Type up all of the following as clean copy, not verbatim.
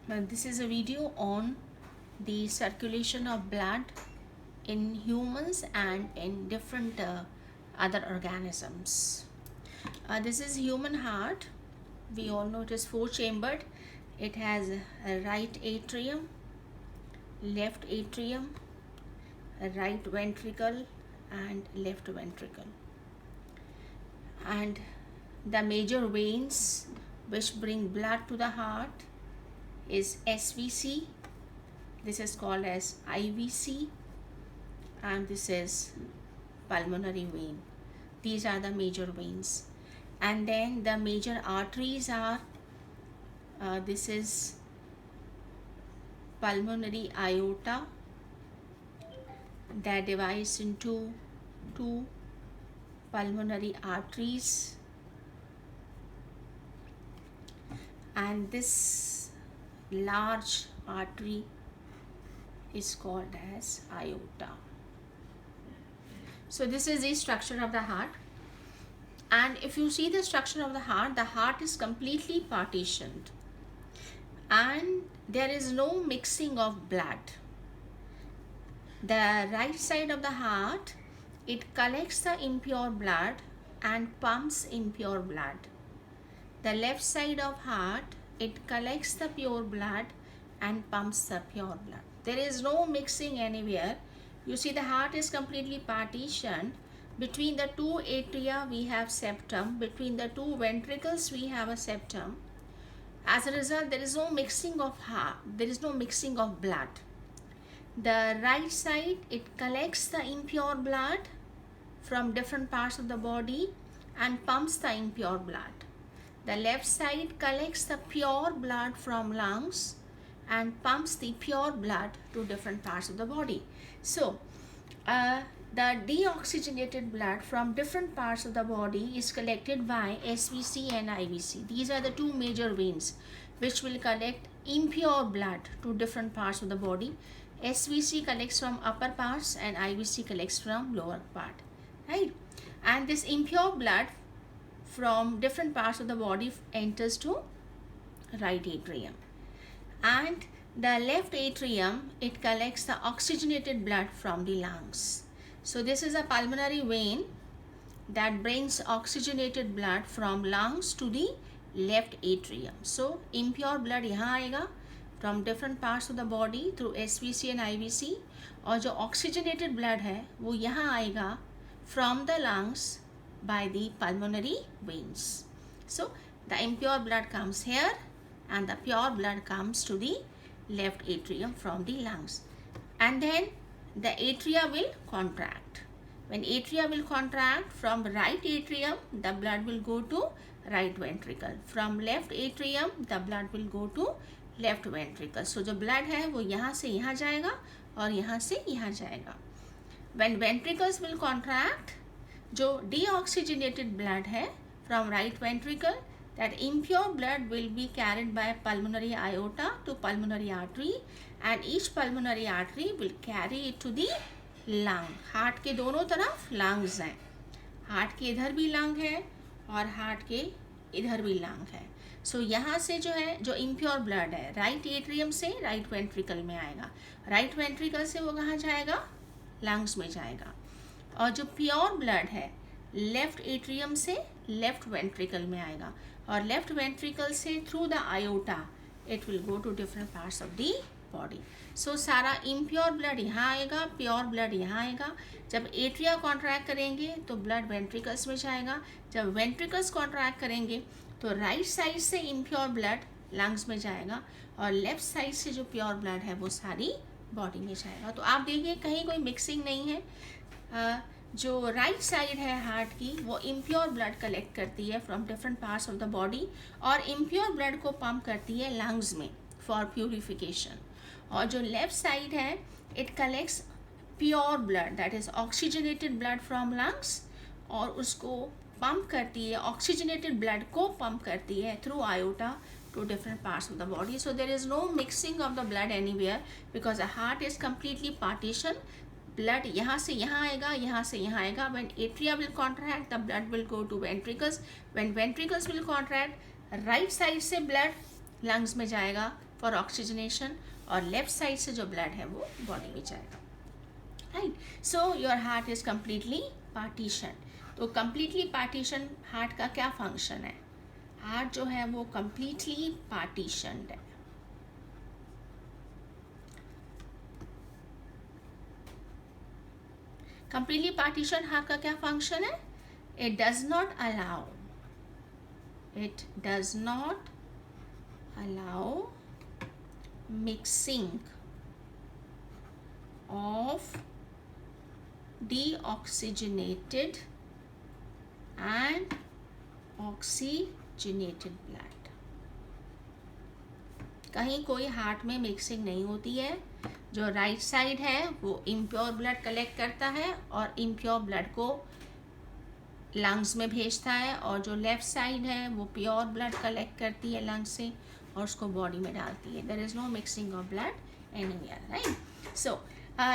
This is a video on the circulation of blood in humans and in different other organisms. This is human heart. We all know it is four chambered. It has a right atrium, left atrium, a right ventricle and left ventricle. And the major veins which bring blood to the heart is SVC, this is called as IVC, and this is pulmonary vein. These are the major veins. And then the major arteries are this is pulmonary aorta that divides into two pulmonary arteries, and this large artery is called as aorta. So this is the structure of the heart. And if you see the structure of the heart is completely partitioned and there is no mixing of blood. The right side of the heart, it collects the impure blood and pumps impure blood. The left side of heart, it collects the pure blood and pumps the pure blood. There is no mixing anywhere. You see the heart is completely partitioned. Between the two atria we have septum. Between the two ventricles we have a septum. As a result, there is no mixing of heart. There is no mixing of blood. The right side, it collects the impure blood from different parts of the body and pumps the impure blood. The left side collects the pure blood from lungs and pumps the pure blood to different parts of the body. So, the deoxygenated blood from different parts of the body is collected by SVC and IVC. These are the two major veins which will collect impure blood to different parts of the body. SVC collects from upper parts and IVC collects from lower part, right? And this impure blood from different parts of the body enters to right atrium. And the left atrium, it collects the oxygenated blood from the lungs. So this is a pulmonary vein that brings oxygenated blood from lungs to the left atrium. So impure blood यहाँ आएगा from different parts of the body through SVC and IVC, और जो oxygenated blood है वो यहाँ आएगा from the lungs by the pulmonary veins. So the impure blood comes here and the pure blood comes to the left atrium from the lungs. And then the atria will contract. When atria will contract, from right atrium the blood will go to right ventricle. From left atrium the blood will go to left ventricle. So जो blood है वो यहाँ से यहाँ जाएगा और यहाँ से यहाँ जाएगा. When ventricles will contract, जो deoxygenated blood है from right ventricle, that impure blood will be carried by pulmonary aorta to pulmonary artery, and each pulmonary artery will carry it to the lung. Heart के दोनों तरफ lungs हैं. Heart के इधर भी lung है और हार्ट के इधर भी लंग है. सो यहाँ से जो है, जो इम्प्योर ब्लड है, राइट एट्रियम से राइट वेंट्रिकल में आएगा. राइट वेंट्रिकल से वो कहाँ जाएगा? लंग्स में जाएगा. और जो प्योर ब्लड है लेफ्ट एट्रियम से लेफ्ट वेंट्रिकल में आएगा, और लेफ्ट वेंट्रिकल से through the aorta it will go to different parts of the body. So सारा इम्प्योर ब्लड यहाँ आएगा, प्योर ब्लड यहाँ आएगा. जब एट्रिया कॉन्ट्रैक्ट करेंगे तो ब्लड वेंट्रिकल्स में जाएगा. जब वेंट्रिकल्स कॉन्ट्रैक्ट करेंगे तो राइट साइड से इम्प्योर ब्लड लंग्स में जाएगा और लेफ्ट साइड से जो प्योर ब्लड है वो सारी बॉडी में जाएगा. तो आप देखिए कहीं कोई मिक्सिंग नहीं है. जो राइट साइड है हार्ट की वो इम्प्योर ब्लड कलेक्ट करती है from different parts of the body और इम्प्योर ब्लड को पंप करती है लंग्स में फॉर प्यूरिफिकेशन. और जो लेफ्ट साइड है it collects pure blood, that is oxygenated blood from lungs, और उसको पंप करती है, ऑक्सीजनेटेड ब्लड को पंप करती है through iota to different parts of the body. So there is no mixing of the blood anywhere because the heart is completely partitioned. Blood यहाँ से यहाँ आएगा, यहाँ से यहाँ आएगा. When atria will contract, the blood will go to ventricles. When ventricles will contract, right side से blood lungs में जाएगा फॉर ऑक्सीजनेशन, और लेफ्ट साइड से जो ब्लड है वो बॉडी में जाएगा, right. So your heart is completely partition. तो कम्प्लीटली पार्टीशन हार्ट का क्या फंक्शन है? हार्ट जो है वो कम्प्लीटली पार्टीशनड है. कम्प्लीटली पार्टीशन हार्ट का क्या फंक्शन है? It does not allow mixing of deoxygenated and oxygenated blood. कहीं कोई हार्ट में मिक्सिंग नहीं होती है. जो राइट साइड है वो इम्प्योर ब्लड कलेक्ट करता है और इम्प्योर ब्लड को लंग्स में भेजता है, और जो लेफ्ट साइड है वो प्योर ब्लड कलेक्ट करती है लंग्स से और उसको बॉडी में डालती है. There is no mixing of blood anywhere, right. So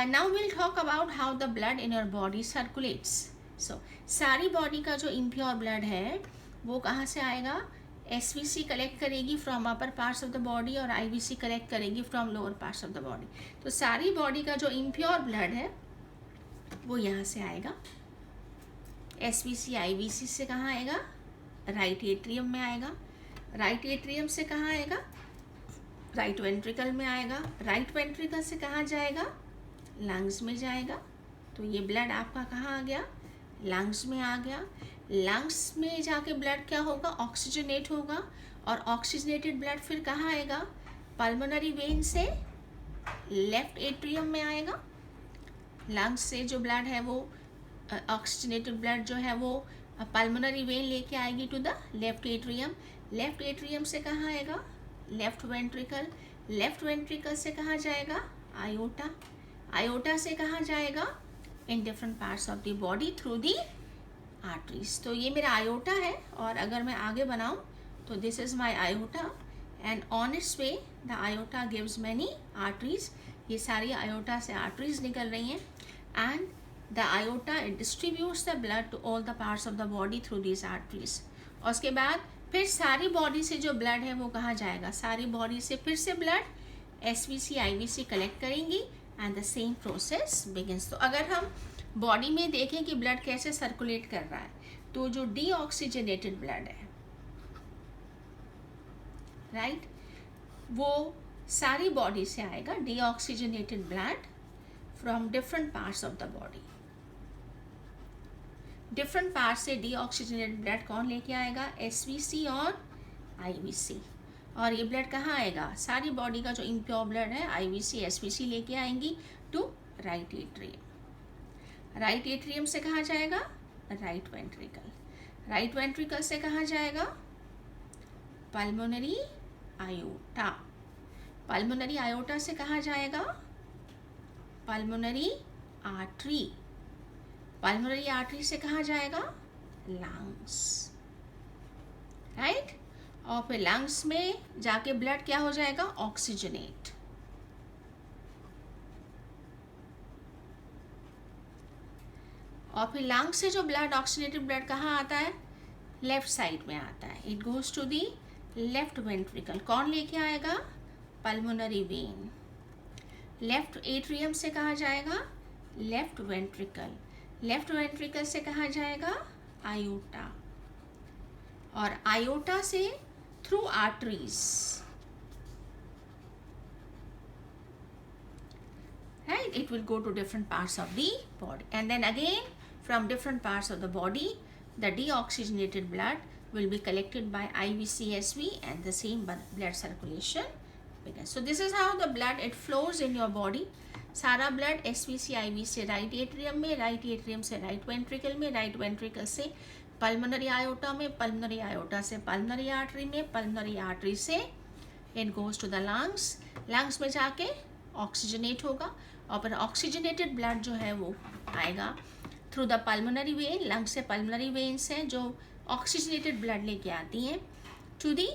now we'll talk about how the blood in your body circulates. So सारी बॉडी का जो impure blood है वो कहाँ से आएगा? SVC कलेक्ट करेगी from upper parts of the body और IVC कलेक्ट करेगी from lower parts of the body. तो सारी बॉडी का जो impure blood है वो यहाँ से आएगा. SVC IVC से कहाँ आएगा? राइट एट्रियम में आएगा. राइट एट्रियम से कहाँ आएगा? राइट वेंट्रिकल में आएगा. राइट वेंट्रिकल से कहाँ जाएगा? लंग्स में जाएगा. तो ये ब्लड आपका कहाँ आ गया? लंग्स में आ गया. लंग्स में जाके ब्लड क्या होगा? ऑक्सीजनेट होगा, और ऑक्सीजनेटेड ब्लड फिर कहाँ आएगा? पल्मोनरी वेन से लेफ्ट एट्रियम में आएगा. लंग्स से जो ब्लड है वो ऑक्सीजनेटेड ब्लड जो है वो पल्मोनरी वेन लेके आएगी to the left atrium. Left atrium से कहाँ आएगा? Left ventricle. लेफ्ट वेंट्रिकल से कहाँ जाएगा? आयोटा. आयोटा से कहाँ जाएगा? In different parts of the body through the arteries. तो ये मेरा आयोटा है, और अगर मैं आगे बनाऊँ तो this is my aorta, and on its way the aorta gives many arteries. ये सारी आयोटा से आर्टरीज निकल रही हैं, and the aorta distributes the blood to all the parts of the body through this arteries. और उसके बाद फिर सारी बॉडी से जो ब्लड है वो कहाँ जाएगा? सारी बॉडी से फिर से ब्लड SVC IVC कलेक्ट करेंगी, and the same process begins. तो अगर हम बॉडी में देखें कि ब्लड कैसे सर्कुलेट कर रहा है, तो जो डीऑक्सीजनेटेड ब्लड है, राइट, वो सारी बॉडी से आएगा. Deoxygenated blood from different parts of the body. Different part से डीऑक्सीजनेटेड ब्लड कौन लेके आएगा? SVC और IVC. और ये ब्लड कहाँ आएगा? सारी बॉडी का जो इम्प्योर ब्लड है IVC SVC लेके आएंगी to right atrium. Right atrium से कहाँ जाएगा? Right ventricle. राइट वेंट्रिकल से कहाँ जाएगा? Pulmonary iota. पल्मोनरी आयोटा से कहाँ जाएगा? Pulmonary artery. पल्मोनरी आर्टरी से कहाँ जाएगा? Lungs, right. और फिर लंग्स में जाके ब्लड क्या हो जाएगा? ऑक्सीजनेट. और फिर लंग्स से जो ब्लड ऑक्सीजनेटेड ब्लड कहाँ आता है? लेफ्ट साइड में आता है. It goes to the left ventricle. कौन लेके आएगा? Pulmonary vein. लेफ्ट एट्रियम से कहाँ जाएगा? Left ventricle. लेफ्ट वेंट्रिकल से कहाँ जाएगा? आयोटा. और आयोटा से through arteries, right, it will go to different parts of the body, and then again from different parts of the body the deoxygenated blood will be collected by IVC/SV, and the same blood circulation begins. So this is how the blood it flows in your body. सारा blood SVC IV से right atrium में, right atrium से right ventricle में, right ventricle से pulmonary aorta में, pulmonary aorta से pulmonary artery में, pulmonary artery से it goes to the lungs. Lungs में जाके ऑक्सीजनेट होगा, और फिर ऑक्सीजनेटेड ब्लड जो है वो आएगा through the pulmonary vein. Lung से पल्मोनरी वेन्स हैं जो ऑक्सीजनेटेड ब्लड लेके आती हैं to the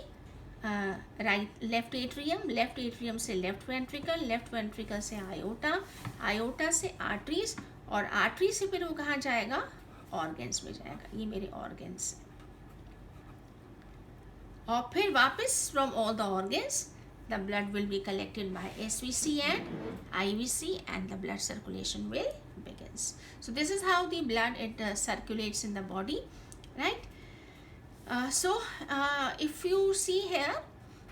right left atrium. Left atrium से लेफ्ट वेंट्रिकल, लेफ्ट वेंट्रिकल से आयोटा, आयोटा से आर्टरीज, और आर्टरी से फिर वो कहाँ जाएगा? ऑर्गन्स में जाएगा. ये मेरे ऑर्गन्स. और फिर वापस from all the organs the blood will be collected by SVC and IVC, and the blood circulation will begins. So this is how the blood circulates in the body, right? If you see here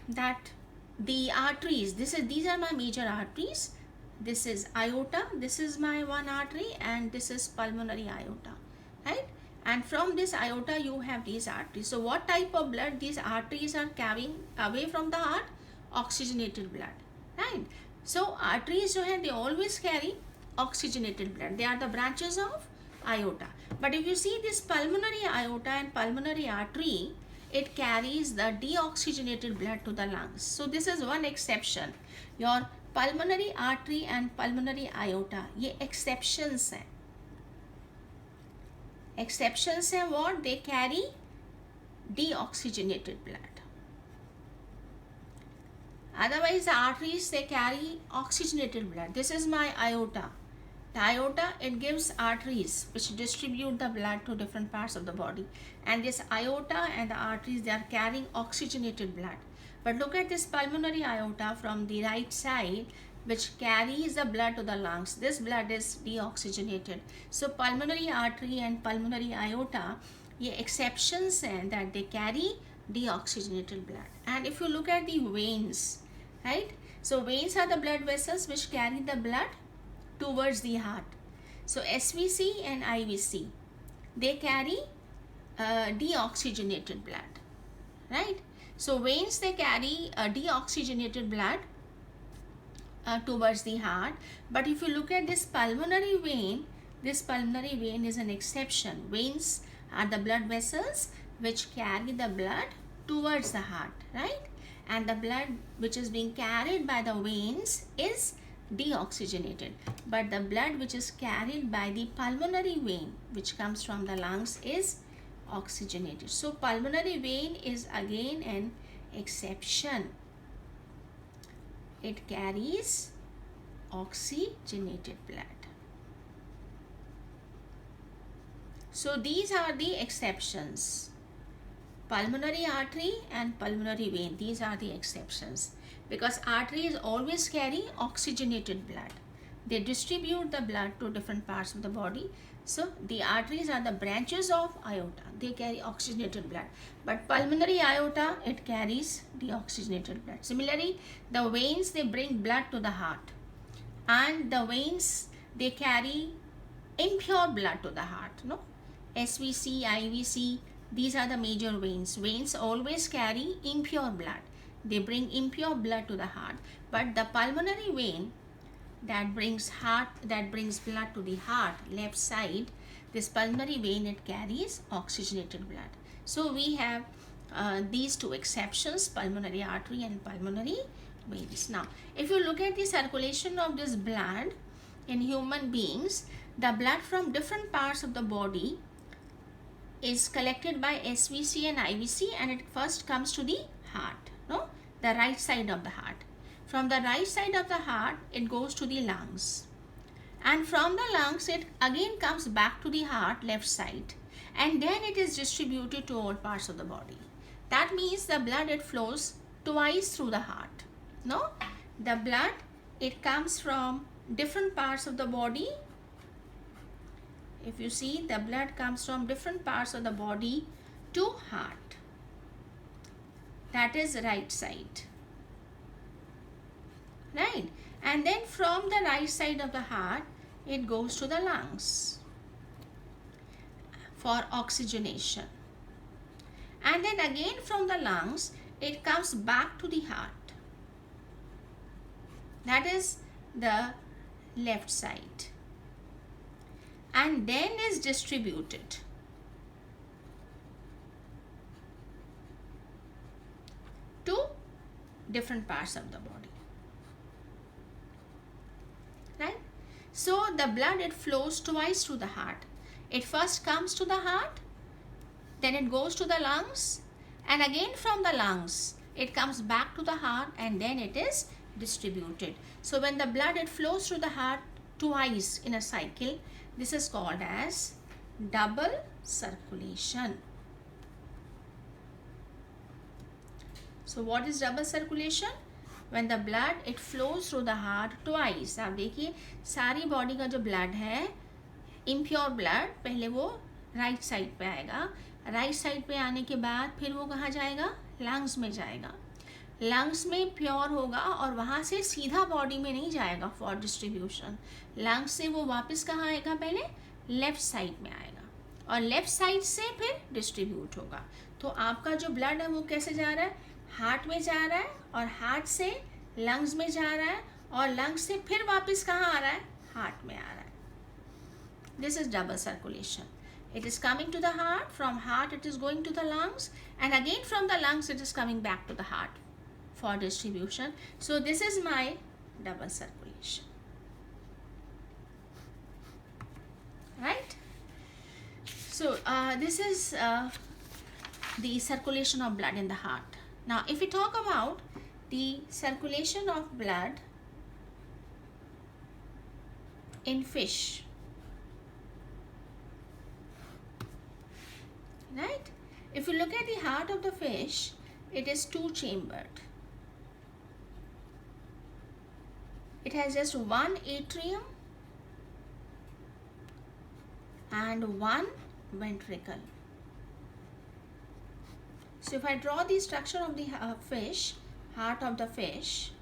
that the arteries, these are my major arteries. This is aorta, this is my one artery, and this is pulmonary aorta, right? And from this aorta you have these arteries. So what type of blood these arteries are carrying away from the heart? Oxygenated blood, right? So arteries they always carry oxygenated blood. They are the branches of aorta. But if you see this pulmonary aorta and pulmonary artery, it carries the deoxygenated blood to the lungs. So this is one exception. Your pulmonary artery and pulmonary aorta, ये exceptions हैं. Exceptions हैं what? They carry deoxygenated blood. Otherwise the arteries, they carry oxygenated blood. This is my aorta. The aorta, it gives arteries which distribute the blood to different parts of the body, and this aorta and the arteries, they are carrying oxygenated blood. But look at this pulmonary aorta from the right side, which carries the blood to the lungs. This blood is deoxygenated. So pulmonary artery and pulmonary aorta, ये exceptions हैं that they carry deoxygenated blood. And if you look at the veins, right? So veins are the blood vessels which carry the blood towards the heart. So SVC and IVC, they carry deoxygenated blood, right? So veins, they carry deoxygenated blood towards the heart. But if you look at this pulmonary vein is an exception. Veins are the blood vessels which carry the blood towards the heart, right? And the blood which is being carried by the veins is deoxygenated, but the blood which is carried by the pulmonary vein, which comes from the lungs, is oxygenated. So pulmonary vein is again an exception. It carries oxygenated blood. So these are the exceptions. Pulmonary artery and pulmonary vein, these are the exceptions, because arteries always carry oxygenated blood. They distribute the blood to different parts of the body. So the arteries are the branches of aorta. They carry oxygenated blood. But pulmonary aorta, it carries deoxygenated blood. Similarly, the veins, they bring blood to the heart. And the veins, they carry impure blood to the heart. No? SVC, IVC, these are the major veins. Veins always carry impure blood. They bring impure blood to the heart. But the pulmonary vein that brings blood to the heart, left side, this pulmonary vein, it carries oxygenated blood. So we have these two exceptions, pulmonary artery and pulmonary veins. Now, if you look at the circulation of this blood in human beings, the blood from different parts of the body is collected by SVC and IVC, and it first comes to the heart, no? The right side of the heart. From the right side of the heart, it goes to the lungs. And from the lungs, it again comes back to the heart, left side. And then it is distributed to all parts of the body. That means the blood, it flows twice through the heart, no? The blood, it comes from different parts of the body. If you see, the blood comes from different parts of the body to heart. That is right side. Right? And then from the right side of the heart, it goes to the lungs for oxygenation. And then again from the lungs, it comes back to the heart. That is the left side. And then is distributed to different parts of the body, right? So the blood, it flows twice through the heart. It first comes to the heart, then it goes to the lungs, and again from the lungs it comes back to the heart, and then it is distributed. So when the blood, it flows through the heart twice in a cycle, this is called as double circulation. So what is double circulation? when the blood it flows through the heart twice. आप देखिए सारी body का जो blood है, impure blood, पहले वो right side पे आएगा, राइट साइड पे आने के बाद फिर वो कहाँ जाएगा, लंग्स में जाएगा, लंग्स में प्योर होगा और वहाँ से सीधा बॉडी में नहीं जाएगा फॉर डिस्ट्रीब्यूशन, लंग्स से वो वापस कहाँ आएगा, पहले लेफ्ट साइड में आएगा और लेफ्ट साइड से फिर डिस्ट्रीब्यूट होगा। तो आपका जो ब्लड है वो कैसे जा रहा है, हार्ट में जा रहा है और हार्ट से लंग्स में जा रहा है और लंग्स से फिर वापस कहाँ आ रहा है, हार्ट में आ रहा है। This is double circulation. It is coming to the heart, from heart it is going to the lungs, and again from the lungs it is coming back to the heart for distribution. So this is my double circulation. Right? So this is the circulation of blood in the heart. Now if we talk about the circulation of blood in fish, right? If you look at the heart of the fish, it is two-chambered. It has just one atrium and one ventricle. So if I draw the structure of the fish, heart of the fish,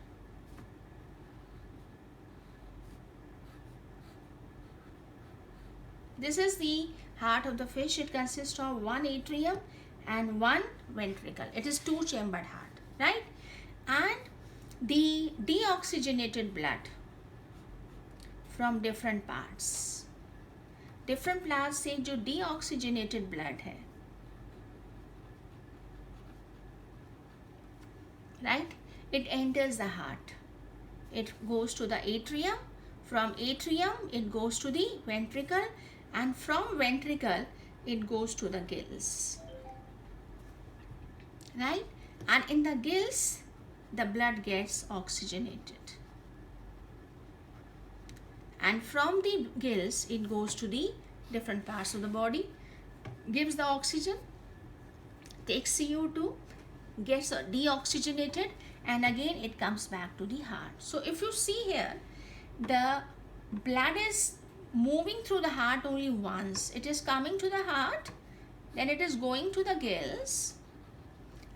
this is the heart of the fish. It consists of one atrium and one ventricle. It is two-chambered heart, right? And the deoxygenated blood from different parts से जो deoxygenated blood है, right? It enters the heart. It goes to the atrium. From atrium, it goes to the ventricle. And from ventricle it goes to the gills, right? And in the gills the blood gets oxygenated, and from the gills it goes to the different parts of the body, gives the oxygen, takes CO2, gets deoxygenated, and again it comes back to the heart. So if you see here, the blood is moving through the heart only once. It is coming to the heart, then it is going to the gills,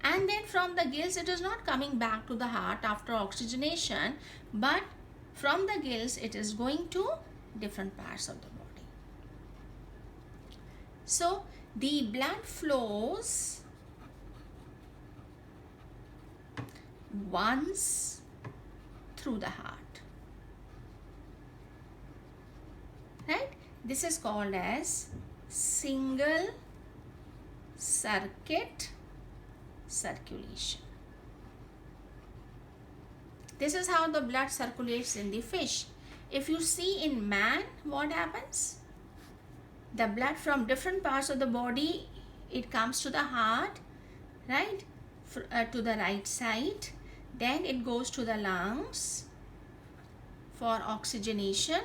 and then from the gills it is not coming back to the heart after oxygenation, but from the gills it is going to different parts of the body. So the blood flows once through the heart, right? This is called as single circuit circulation. This is how the blood circulates in the fish. If you see in man, what happens? The blood from different parts of the body, it comes to the heart, right? To the right side, then it goes to the lungs for oxygenation,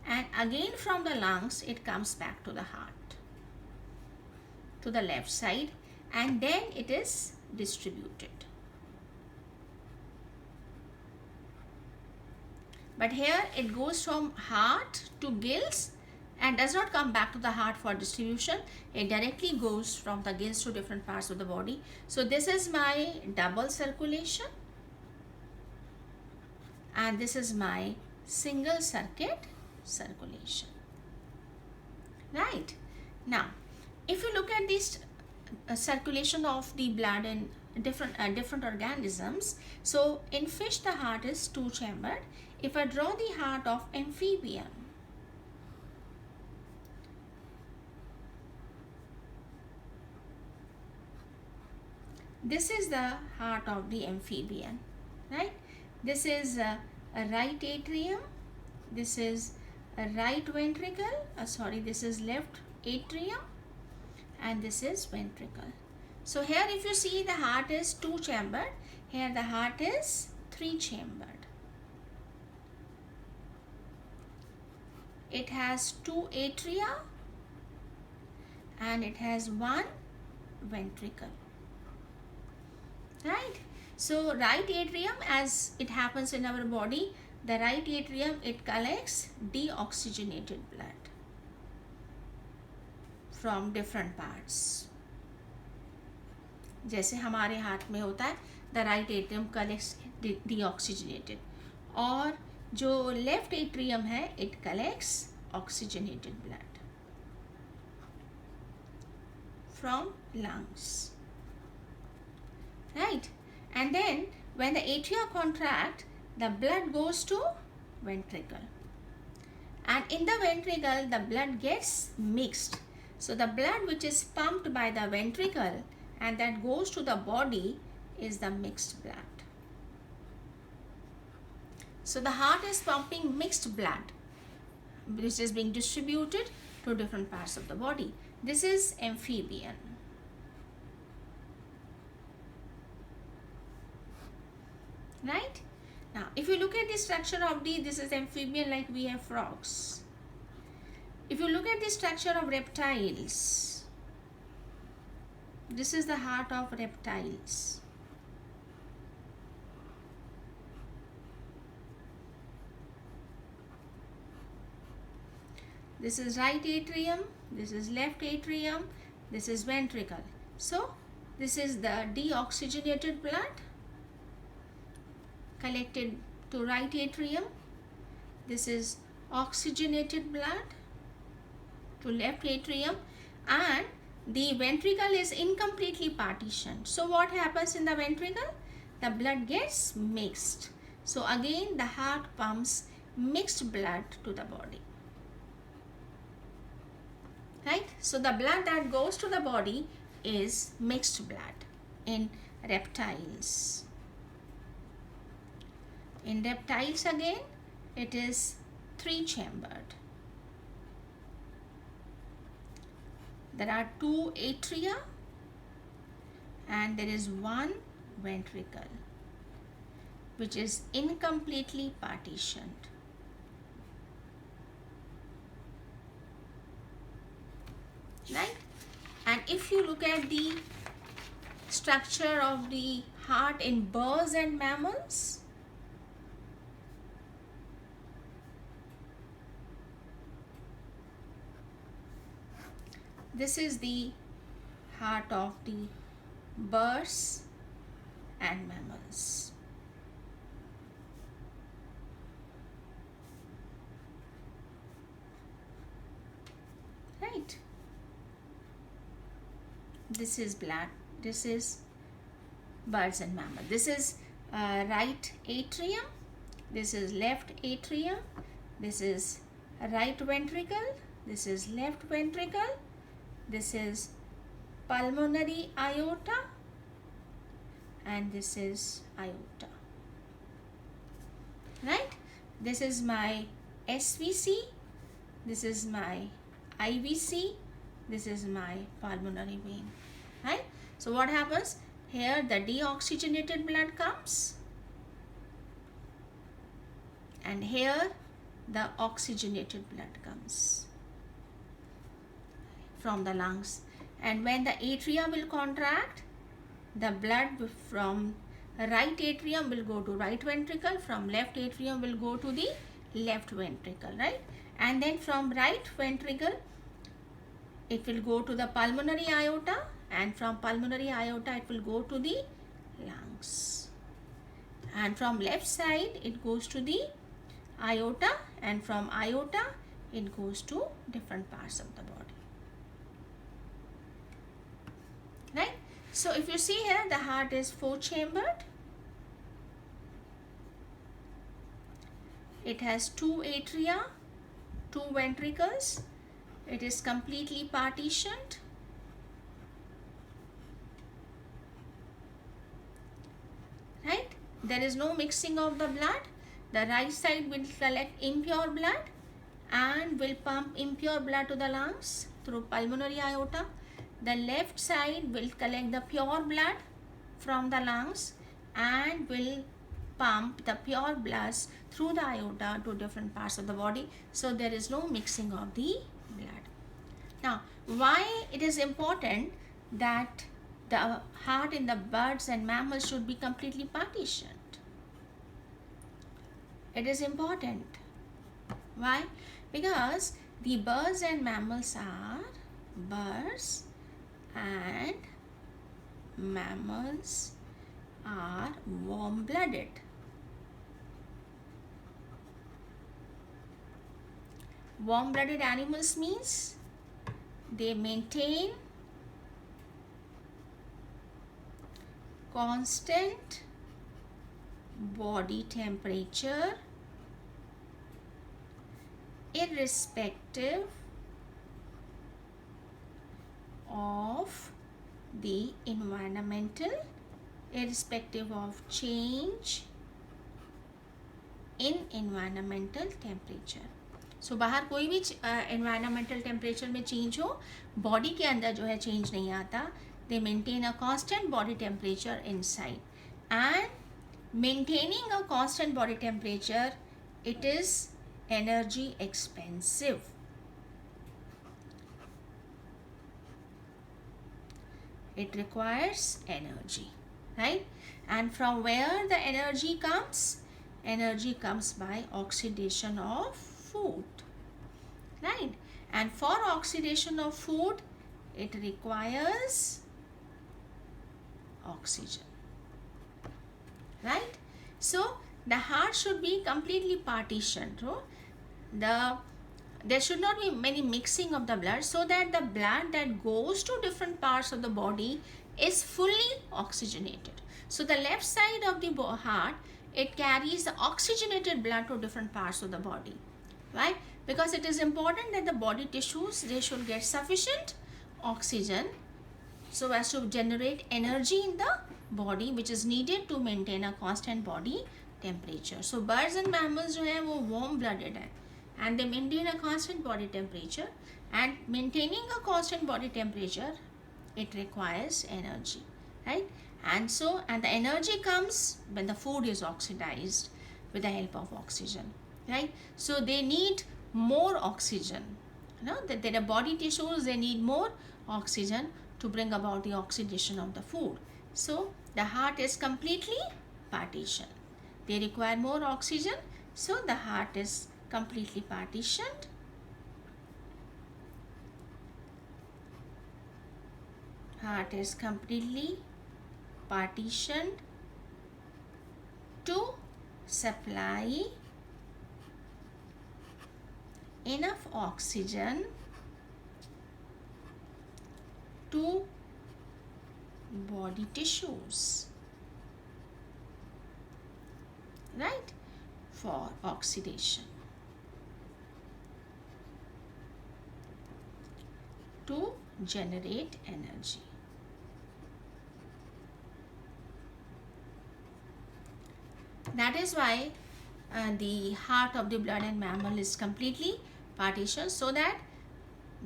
and again from the lungs it comes back to the heart, to the left side, and then it is distributed. But here it goes from heart to gills and does not come back to the heart for distribution. It directly goes from the gills to different parts of the body. So this is my double circulation, and this is my single circuit circulation, right? Now if you look at this circulation of the blood in different organisms, so in fish the heart is two-chambered. If I draw the heart of amphibian, this is the heart of the amphibian, right? This is a right atrium, this is a right ventricle, this is left atrium, and this is ventricle. So here if you see, the heart is two-chambered, here the heart is three-chambered. It has two atria and it has one ventricle, right? So right atrium, as it happens in our body, the right atrium, it collects deoxygenated blood from different parts. जैसे हमारे हाथ में होता है, the right atrium collects deoxygenated, और जो left atrium है, it collects oxygenated blood from lungs, right? And then when the atria contract, the blood goes to ventricle, and in the ventricle the blood gets mixed. So the blood which is pumped by the ventricle and that goes to the body is the mixed blood. So the heart is pumping mixed blood which is being distributed to different parts of the body. This is amphibian. Right? Now, if you look at the structure of this is amphibian, like we have frogs. If you look at the structure of reptiles, this is the heart of reptiles. This is right atrium, this is left atrium, this is ventricle. So, this is the deoxygenated blood collected to right atrium. This is oxygenated blood to left atrium, and the ventricle is incompletely partitioned. So what happens in the ventricle? The blood gets mixed. So again the heart pumps mixed blood to the body. Right? So the blood that goes to the body is mixed blood in reptiles. In reptiles again, it is 3-chambered. There are 2 atria and there is 1 ventricle which is incompletely partitioned. Right? And if you look at the structure of the heart in birds and mammals, this is the heart of the birds and mammals. Right? This is blood. This is birds and mammals. This is right atrium. This is left atrium. This is right ventricle. This is left ventricle. This is pulmonary aorta, and this is aorta. Right? This is my SVC. This is my IVC. This is my pulmonary vein. Right? So what happens? Here the deoxygenated blood comes, and here the oxygenated blood comes from the lungs. And when the atria will contract, the blood from right atrium will go to right ventricle, from left atrium will go to the left ventricle, right? And then from right ventricle it will go to the pulmonary aorta, and from pulmonary aorta it will go to the lungs, and from left side it goes to the aorta, and from aorta it goes to different parts of the body. Right? So if you see here, the heart is 4-chambered. It has 2 atria, 2 ventricles. It is completely partitioned. Right? There is no mixing of the blood. The right side will collect impure blood and will pump impure blood to the lungs through pulmonary aorta. The left side will collect the pure blood from the lungs and will pump the pure blood through the aorta to different parts of the body. So there is no mixing of the blood. Now, why it is important that the heart in the birds and mammals should be completely partitioned. It is important. Why? Because the birds and mammals are birds and mammals are warm-blooded. Warm-blooded animals means they maintain constant body temperature irrespective of the irrespective of change in environmental temperature. सो बाहर कोई भी environmental temperature में change हो, body के अंदर जो है change नहीं आता. They maintain a constant body temperature inside, and maintaining a constant body temperature, it is energy expensive. It requires energy, right? And from where the energy comes? Energy comes by oxidation of food, right? And for oxidation of food, it requires oxygen, right? So the heart should be completely partitioned. There should not be many mixing of the blood, so that the blood that goes to different parts of the body is fully oxygenated. So the left side of the heart, it carries the oxygenated blood to different parts of the body, right? Because it is important that the body tissues, they should get sufficient oxygen so as to generate energy in the body, which is needed to maintain a constant body temperature. So birds and mammals जो है वो warm blooded है, and they maintain a constant body temperature, and maintaining a constant body temperature, it requires energy, right? And the energy comes when the food is oxidized with the help of oxygen, right? So they need more oxygen. The body tissues, they need more oxygen to bring about the oxidation of the food. So the heart is completely partitioned. They require more oxygen, so the heart is completely partitioned. Heart is completely partitioned to supply enough oxygen to body tissues, right? For oxidation, to generate energy. That is why the heart of the blood and mammal is completely partitioned, so that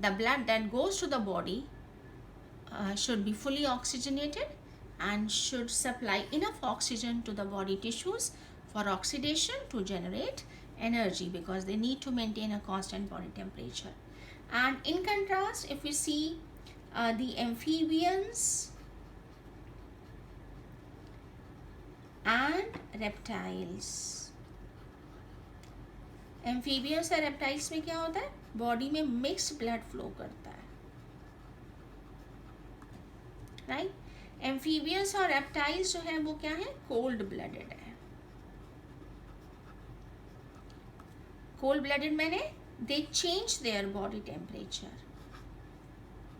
the blood that goes to the body should be fully oxygenated and should supply enough oxygen to the body tissues for oxidation to generate energy, because they need to maintain a constant body temperature. And in contrast, if we see the amphibians and reptiles, amphibians और reptiles में क्या होता है? Body में mixed blood flow करता है, right? Amphibians और reptiles जो है वो क्या है? कोल्ड ब्लडेड है. कोल्ड ब्लडेड मैंने दे change their body temperature.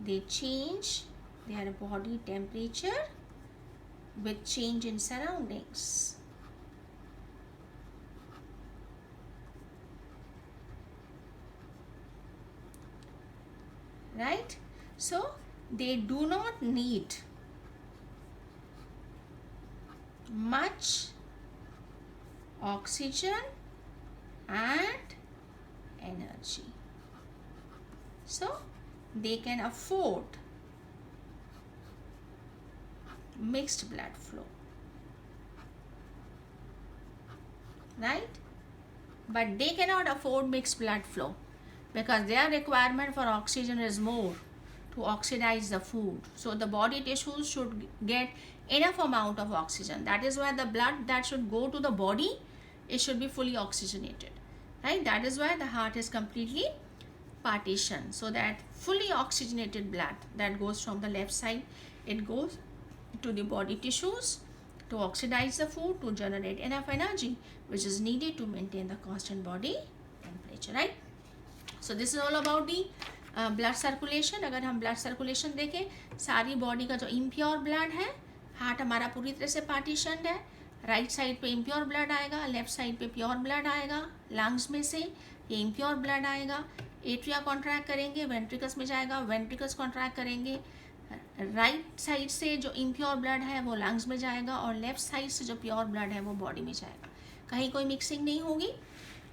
They change their body temperature with change in surroundings. Right? So they do not need much oxygen and energy. So they can afford mixed blood flow, right? But they cannot afford mixed blood flow because their requirement for oxygen is more to oxidize the food. So the body tissues should get enough amount of oxygen. That is why the blood that should go to the body, it should be fully oxygenated, right? That is why the heart is completely partitioned, so that fully oxygenated blood that goes from the left side, it goes to the body tissues to oxidize the food, to generate enough energy which is needed to maintain the constant body temperature, right? So this is all about the blood circulation. अगर हम blood circulation देखें, सारी body का जो impure blood है, heart हमारा पूरी तरह से पार्टीशनड है. राइट साइड पे इम्प्योर ब्लड आएगा, लेफ्ट साइड पे प्योर ब्लड आएगा. लंग्स में से ये इम्प्योर ब्लड आएगा, एट्रिया कॉन्ट्रैक्ट करेंगे, वेंट्रिकल्स में जाएगा, वेंट्रिकल्स कॉन्ट्रैक्ट करेंगे. राइट साइड से जो इम्प्योर ब्लड है वो लंग्स में जाएगा, और लेफ्ट साइड से जो प्योर ब्लड है वो बॉडी में जाएगा. कहीं कोई मिक्सिंग नहीं होगी.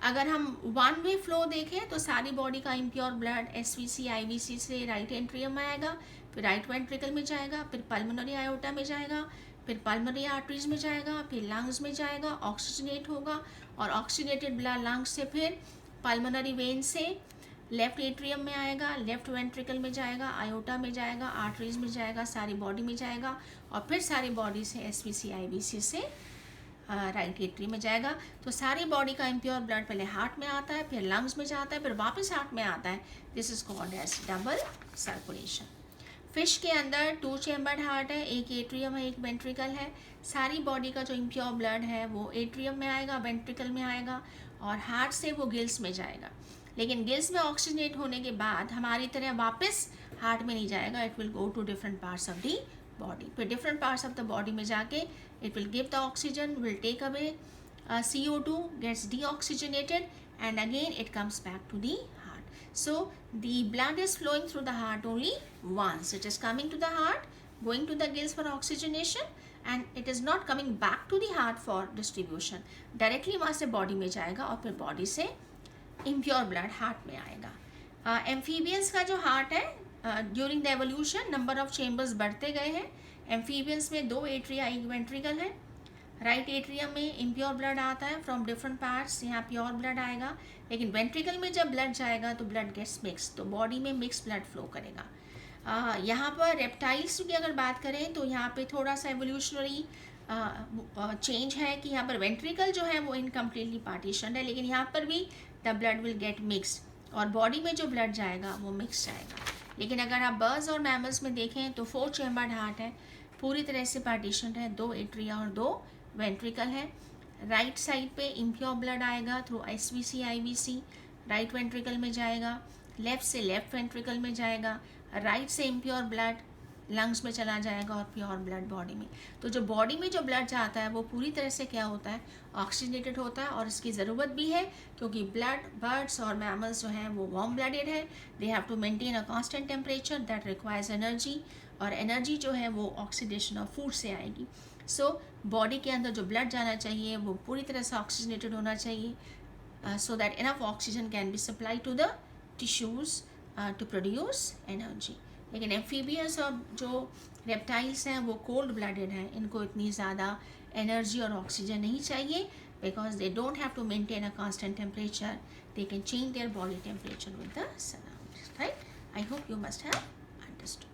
अगर हम वन वे फ्लो देखें तो सारी बॉडी का इम्प्योर ब्लड एसवीसी आईवीसी से राइट एंट्रियम में आएगा, फिर राइट वेंट्रिकल में जाएगा, फिर पल्मोनरी आयोटा में जाएगा, फिर पल्मोनरी आर्टरीज में जाएगा, फिर लंग्स में जाएगा, ऑक्सीजनेट होगा, और ऑक्सीजनेटेड ब्लड लंग्स से फिर पल्मोनरी वेन से लेफ्ट एट्रियम में आएगा, लेफ्ट वेंट्रिकल में जाएगा, आयोटा में जाएगा, आर्टरीज में जाएगा, सारी बॉडी में जाएगा, और फिर सारी बॉडी से एसवीसी आईवीसी से राइट एट्री में जाएगा. तो सारी बॉडी का इम्प्योर ब्लड पहले हार्ट में आता है, फिर लंग्स में जाता है, फिर वापस हार्ट में आता है. This is called as double circulation. Fish के अंदर 2 चैम्बर्ड हार्ट है, एक एट्रियम है, एक वेंट्रिकल है. सारी बॉडी का जो इम्प्योर ब्लड है वो एट्रियम में आएगा, वेंट्रिकल में आएगा, और हार्ट से वो गिल्स में जाएगा. लेकिन गिल्स में ऑक्सीजनेट होने के बाद हमारी तरह वापस हार्ट में नहीं जाएगा. It will go to different parts of the body. फिर different parts of the body में जाके it will give the oxygen, will take away CO2, gets deoxygenated, and again it comes back to the heart. So the blood is flowing through the heart only once. It is coming to the heart, going to the gills for oxygenation, and it is not coming back to the heart for distribution. Directly वहाँ से body में जाएगा, और फिर body से impure blood heart में आएगा. Amphibians का जो heart है, during the evolution number of chambers बढ़ते गए हैं. एम्फीबियंस में 2 एट्रिया, एक वेंट्रिकल है. राइट एट्रियम में इम्प्योर ब्लड आता है फ्रॉम डिफरेंट पार्ट्स, यहाँ प्योर ब्लड आएगा. लेकिन वेंट्रिकल में जब ब्लड जाएगा तो ब्लड गेट्स मिक्स, तो बॉडी में मिक्स ब्लड फ्लो करेगा. यहाँ पर रेप्टाइल्स की अगर बात करें तो यहाँ पे थोड़ा सा एवोल्यूशनरी चेंज है कि यहाँ पर वेंट्रिकल जो है वो इनकम्प्लीटली पार्टीशन है, लेकिन यहाँ पर भी the blood will get mixed, और बॉडी में जो ब्लड जाएगा वो मिक्स जाएगा. लेकिन अगर आप बर्ड्स और मैमल्स में देखें तो 4 चैम्बर्ड हार्ट है, पूरी तरह से पार्टीशन है. 2 एट्रिया और 2 वेंट्रिकल है. राइट साइड पे इम्प्योर ब्लड आएगा through SVC IVC, right ventricle में जाएगा, लेफ्ट से लेफ्ट वेंट्रिकल में जाएगा, राइट से इम्प्योर ब्लड लंग्स में चला जाएगा, और प्योर ब्लड बॉडी में. तो जो बॉडी में जो ब्लड जाता है वो पूरी तरह से क्या होता है, ऑक्सीजनेटेड होता है. और इसकी ज़रूरत भी है क्योंकि ब्लड बर्ड्स और मैमल्स जो हैं वो वार्म ब्लडेड है. They have to maintain a constant temperature that requires energy, और एनर्जी जो है वो ऑक्सीडेशन ऑफ फूड से आएगी. सो बॉडी के अंदर जो ब्लड जाना चाहिए वो पूरी तरह से ऑक्सीजनेटेड होना चाहिए, so that enough oxygen can be supply to the tissues to produce energy. लेकिन एम्फीबियंस और जो रेप्टाइल्स हैं वो कोल्ड ब्लडेड हैं, इनको इतनी ज़्यादा एनर्जी और ऑक्सीजन नहीं चाहिए, because they don't have to maintain a constant temperature. They can change their body temperature with the surroundings, right? I hope you must have understood.